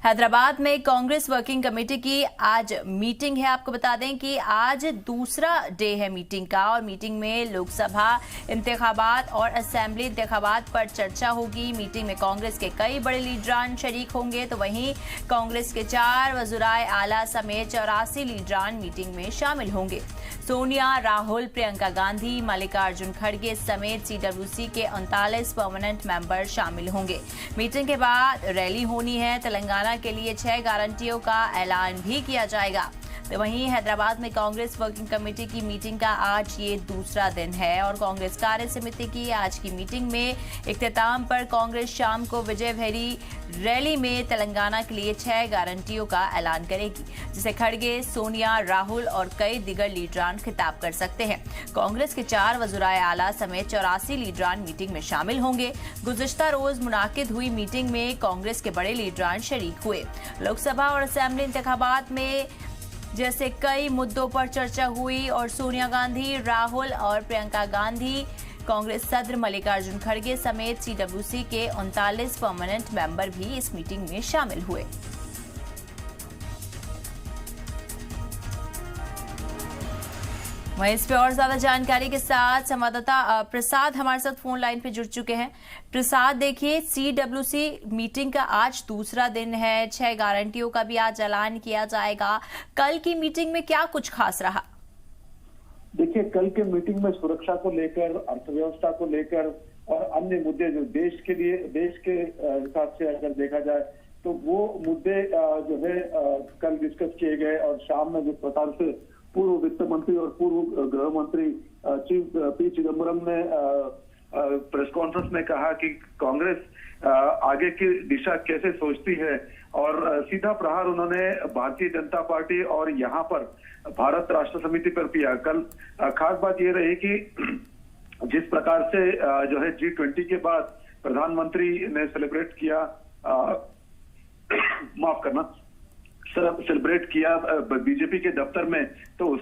हैदराबाद में Congress working committee की आज मीटिंग है। आपको बता दें कि आज दूसरा डे है मीटिंग का और मीटिंग में लोकसभा इंतखाबात और असेंबली इंतखाबात पर चर्चा होगी। मीटिंग में कांग्रेस के कई बड़े लीडरान शरीक होंगे, तो वहीं कांग्रेस के 4 वज़ीराए आला समेत 84 लीडरान मीटिंग में शामिल होंगे। सोनिया, राहुल, प्रियंका गांधी, मल्लिकार्जुन खड़गे समेत सीडब्ल्यूसी के 39 परमानेंट मेंबर शामिल होंगे। मीटिंग के बाद रैली होनी है। तेलंगाना के लिए 6 गारंटियों का ऐलान भी किया जाएगा। तो वहीं हैदराबाद में कांग्रेस वर्किंग कमेटी की मीटिंग का आज ये दूसरा दिन है और कांग्रेस कार्य समिति की आज की मीटिंग में इख्तिताम पर कांग्रेस शाम को विजय भैरी रैली में तेलंगाना के लिए 6 गारंटियों का ऐलान करेगी, जिसे खड़गे, सोनिया, राहुल और कई दिगर लीडरान खिताब कर सकते हैं। कांग्रेस के 4 वज़ीराए आला समेत 84 लीडरान मीटिंग में शामिल होंगे। गुज़िश्ता रोज मुनाकिद हुई मीटिंग में कांग्रेस के बड़े लीडरान शरीक हुए। लोकसभा और असेंबली इंतखाबात में जैसे कई मुद्दों पर चर्चा हुई और सोनिया गांधी, राहुल और प्रियंका गांधी, कांग्रेस सदर मल्लिकार्जुन खड़गे समेत सीडब्ल्यूसी के 39 परमानेंट मेंबर भी इस मीटिंग में शामिल हुए। वहीं इस पे और ज्यादा जानकारी के साथ संवाददाता प्रसाद हमारे साथ फोन लाइन पे जुड़ चुके हैं। प्रसाद, देखिए, सीडब्ल्यूसी मीटिंग का आज दूसरा दिन है, 6 गारंटियों का भी आज ऐलान किया जाएगा। कल की मीटिंग में क्या कुछ खास रहा? देखिए, कल के मीटिंग में सुरक्षा को लेकर, अर्थव्यवस्था को लेकर और अन्य मुद्दे जो देश के हिसाब से अगर देखा जाए तो वो मुद्दे जो है कल डिस्कस किए गए। और शाम में जिस प्रकार से पूर्व वित्त मंत्री और पूर्व गृह मंत्री पी चिदम्बरम ने प्रेस कॉन्फ्रेंस में कहा कि कांग्रेस आगे की दिशा कैसे सोचती है और सीधा प्रहार उन्होंने भारतीय जनता पार्टी और यहाँ पर भारत राष्ट्र समिति पर किया। कल खास बात ये रही कि जिस प्रकार से जो है G20 के बाद प्रधानमंत्री ने सेलिब्रेट किया, माफ करना, सेलिब्रेट किया बीजेपी के दफ्तर में, तो